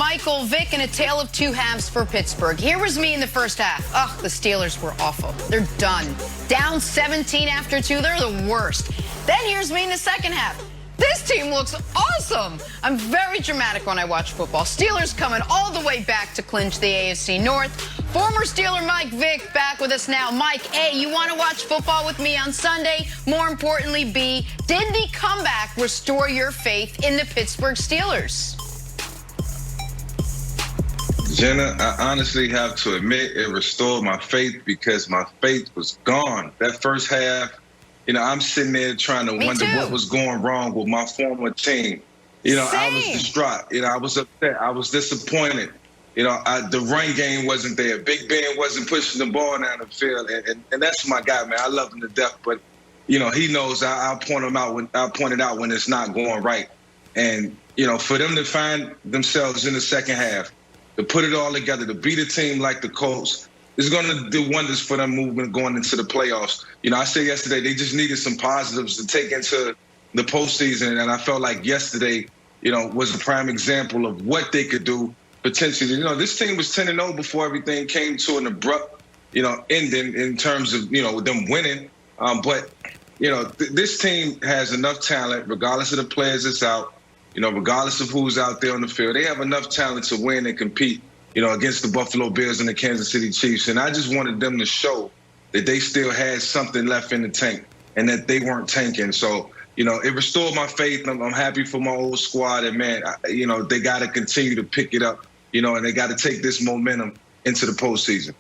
Michael Vick, and a tale of two halves for Pittsburgh. Here was me in the first half. Ugh, the Steelers were awful. They're done. Down 17 after 2. They're the worst. Then here's me in the second half. This team looks awesome. I'm very dramatic when I watch football. Steelers coming all the way back to clinch the AFC North. Former Steeler Mike Vick back with us now. Mike, A, you want to watch football with me on Sunday? More importantly, B, did the comeback restore your faith in the Pittsburgh Steelers? Jenna, I honestly have to admit it restored my faith because my faith was gone. That first half, I'm sitting there trying to wonder what was going wrong with my former team. I was distraught. I was upset. I was disappointed. The run game wasn't there. Big Ben wasn't pushing the ball down the field, and that's my guy, man. I love him to death, but he knows I'll point him out point it out when it's not going right. And for them to find themselves in the second half, to put it all together, to beat a team like the Colts, is going to do wonders for them going into the playoffs. I said yesterday they just needed some positives to take into the postseason, and I felt like yesterday, was a prime example of what they could do potentially. This team was 10-0 before everything came to an abrupt, ending in terms of, them winning. But this team has enough talent, regardless of the players that's out, regardless of who's out there on the field. They have enough talent to win and compete, against the Buffalo Bills and the Kansas City Chiefs. And I just wanted them to show that they still had something left in the tank and that they weren't tanking. So, it restored my faith. I'm happy for my old squad. And, man, they got to continue to pick it up, and they got to take this momentum into the postseason.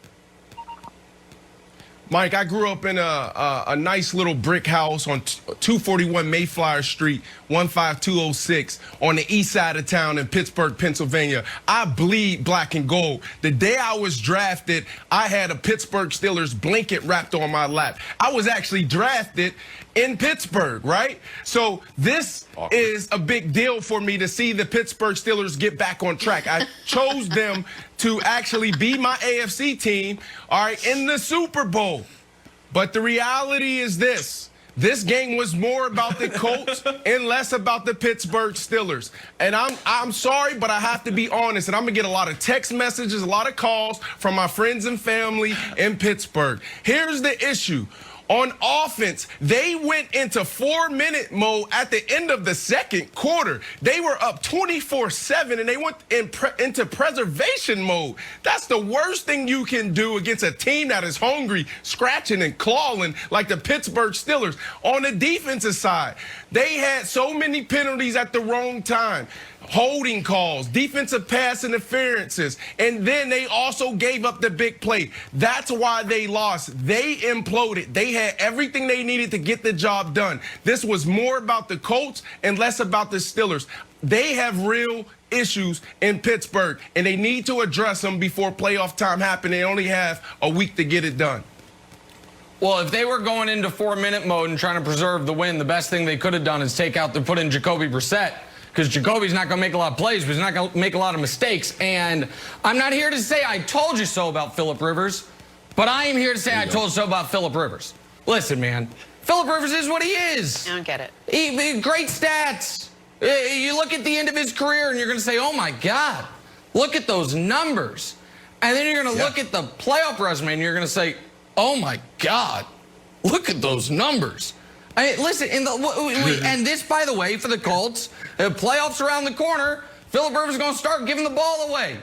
Mike, I grew up in a nice little brick house on 241 Mayflower Street, 15206, on the east side of town in Pittsburgh, Pennsylvania. I bleed black and gold. The day I was drafted, I had a Pittsburgh Steelers blanket wrapped on my lap. I was actually drafted in Pittsburgh, right? So this is a big deal for me to see the Pittsburgh Steelers get back on track. I chose them to actually be my AFC team, all right, in the Super Bowl. But the reality is this game was more about the Colts and less about the Pittsburgh Steelers. And I'm sorry, but I have to be honest, and I'm going to get a lot of text messages, a lot of calls from my friends and family in Pittsburgh. Here's the issue. On offense, they went into 4-minute mode at the end of the second quarter. They were up 24-7, and they went into preservation mode. That's the worst thing you can do against a team that is hungry, scratching and clawing like the Pittsburgh Steelers. On the defensive side, they had so many penalties at the wrong time. Holding calls, defensive pass interferences, and then they also gave up the big play. That's why they lost. They imploded. They had everything they needed to get the job done. This was more about the Colts and less about the Steelers. They have real issues in Pittsburgh, and they need to address them before playoff time happens. They only have a week to get it done. Well, if they were going into 4-minute mode and trying to preserve the win, the best thing they could have done is put in Jacoby Brissett. Because Jacoby's not going to make a lot of plays, but he's not going to make a lot of mistakes. And I'm not here to say I told you so about Phillip Rivers, but I am here to say I told you so about Phillip Rivers. Listen, man, Phillip Rivers is what he is. I don't get it. Great stats. You look at the end of his career, and you're going to say, oh, my God, look at those numbers. And then you're going to look at the playoff resume, and you're going to say, oh, my God, look at those numbers. Listen, and this, by the way, for the Colts, playoffs around the corner, Phillip Rivers is going to start giving the ball away.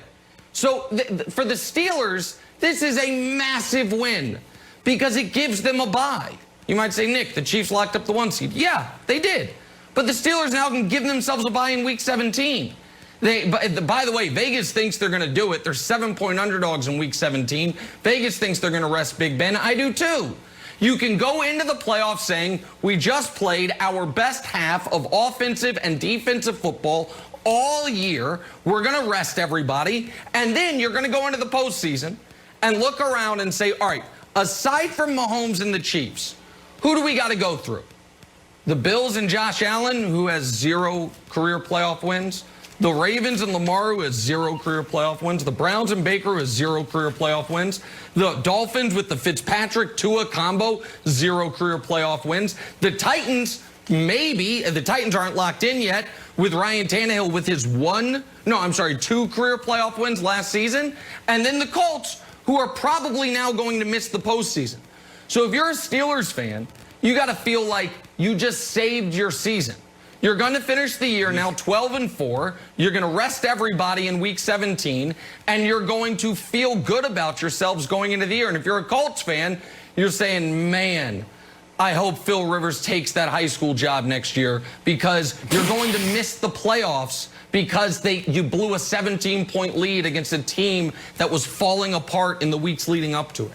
So for the Steelers, this is a massive win because it gives them a bye. You might say, Nick, the Chiefs locked up the 1 seed. Yeah, they did. But the Steelers now can give themselves a bye in Week 17. By the way, Vegas thinks they're going to do it. They're 7-point underdogs in Week 17. Vegas thinks they're going to rest Big Ben. I do, too. You can go into the playoffs saying, we just played our best half of offensive and defensive football all year. We're going to rest everybody. And then you're going to go into the postseason and look around and say, all right, aside from Mahomes and the Chiefs, who do we got to go through? The Bills and Josh Allen, who has 0 career playoff wins. The Ravens and Lamar, who has 0 career playoff wins. The Browns and Baker, who has 0 career playoff wins. The Dolphins with the Fitzpatrick-Tua combo, 0 career playoff wins. The Titans, maybe the Titans aren't locked in yet with Ryan Tannehill with his 2 career playoff wins last season, and then the Colts, who are probably now going to miss the postseason. So if you're a Steelers fan, you got to feel like you just saved your season. You're going to finish the year now 12-4. You're going to rest everybody in week 17, and you're going to feel good about yourselves going into the year. And if you're a Colts fan, you're saying, man, I hope Phil Rivers takes that high school job next year, because you're going to miss the playoffs because you blew a 17-point lead against a team that was falling apart in the weeks leading up to it.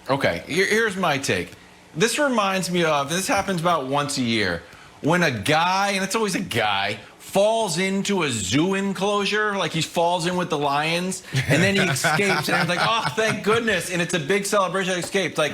Okay, here's my take. This reminds me of, this happens about once a year, when a guy, and it's always a guy, falls into a zoo enclosure, like he falls in with the lions, and then he escapes, and I'm like, oh, thank goodness, and it's a big celebration of escape. Like,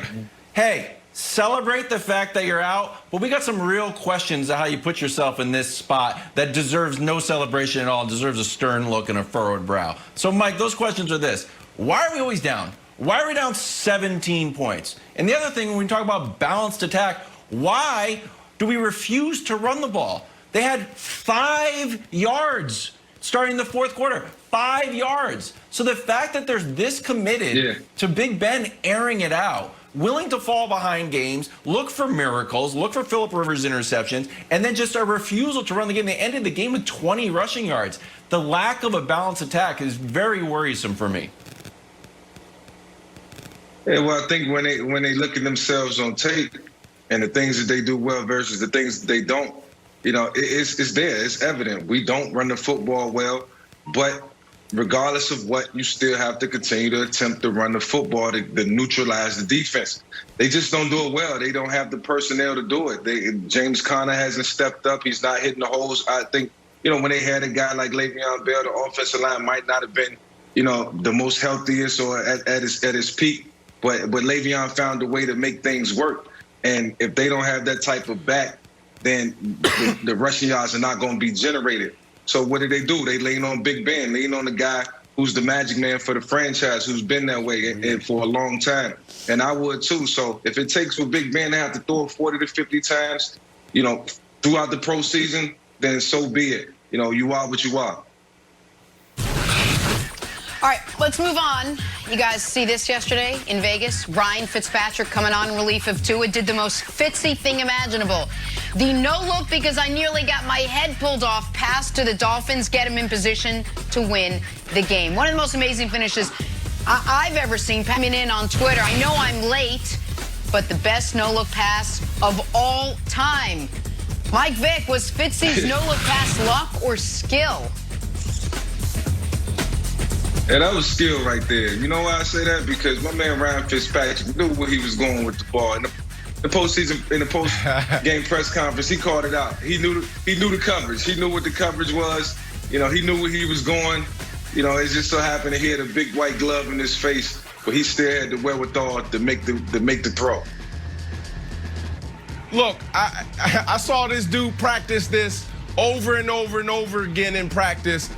hey, celebrate the fact that you're out, but we got some real questions of how you put yourself in this spot that deserves no celebration at all, deserves a stern look and a furrowed brow. So, Mike, those questions are this. Why are we always down? Why are we down 17 points? And the other thing, when we talk about balanced attack, why do we refuse to run the ball? They had 5 yards starting the fourth quarter. 5 yards. So the fact that they're this committed to Big Ben airing it out, willing to fall behind games, look for miracles, look for Phillip Rivers interceptions, and then just a refusal to run the game. They ended the game with 20 rushing yards. The lack of a balanced attack is very worrisome for me. Yeah, well, I think when they look at themselves on tape and the things that they do well versus the things that they don't, you know, it's there. It's evident. We don't run the football well, but regardless of what, you still have to continue to attempt to run the football to neutralize the defense. They just don't do it well. They don't have the personnel to do it. James Conner hasn't stepped up. He's not hitting the holes. I think, you know, when they had a guy like Le'Veon Bell, the offensive line might not have been, you know, the most healthiest or at his peak. But Le'Veon found a way to make things work. And if they don't have that type of back, then the rushing yards are not going to be generated. So what do? They lean on Big Ben, lean on the guy who's the magic man for the franchise, who's been that way and for a long time. And I would too. So if it takes for Big Ben to have to throw it 40 to 50 times, you know, throughout the pro season, then so be it. You know, you are what you are. All right, let's move on. You guys see this yesterday in Vegas? Ryan Fitzpatrick coming on in relief of Tua did the most Fitzy thing imaginable. The no-look because I nearly got my head pulled off pass to the Dolphins, get him in position to win the game. One of the most amazing finishes I've ever seen. Coming in on Twitter. I know I'm late, but the best no-look pass of all time. Mike Vick, was Fitzy's no-look pass luck or skill? Yeah, that was skill right there. You know why I say that? Because my man Ryan Fitzpatrick knew where he was going with the ball. In the post-game press conference, he called it out. He knew the coverage. He knew what the coverage was. You know, he knew where he was going. You know, it just so happened that he had a big white glove in his face, but he still had the wherewithal to make the throw. Look, I saw this dude practice this over and over and over again in practice.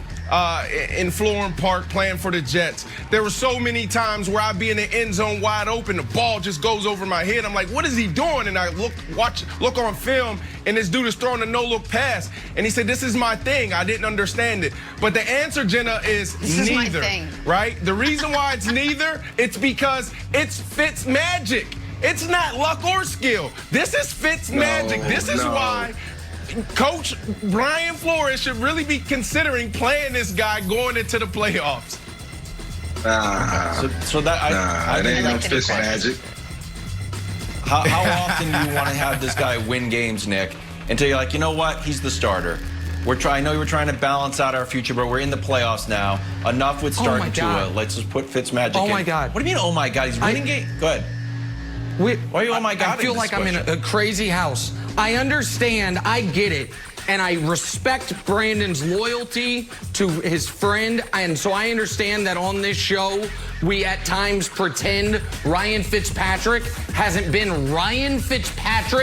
In Florham Park playing for the Jets. There were so many times where I'd be in the end zone wide open, the ball just goes over my head. I'm like, what is he doing? And I look on film, and this dude is throwing a no-look pass. And he said, this is my thing. I didn't understand it. But the answer, Jenna, is this neither. Is my thing. Right? The reason why it's neither, it's because it's Fitz magic. It's not luck or skill. This is Fitz magic. This is why Coach Brian Flores should really be considering playing this guy going into the playoffs. It ain't no Fitz magic. How often do you want to have this guy win games, Nick, until you're like, you know what, he's the starter? I know we're trying to balance out our future, but we're in the playoffs now. Enough with starting Tua. Let's just put Fitz magic in. Oh, my God. What do you mean, oh, my God? He's winning games? Go ahead. Why are you, oh, my God? I feel like I'm in a crazy house. I understand. I get it. And I respect Brandon's loyalty to his friend. And so I understand that on this show, we at times pretend Ryan Fitzpatrick hasn't been Ryan Fitzpatrick.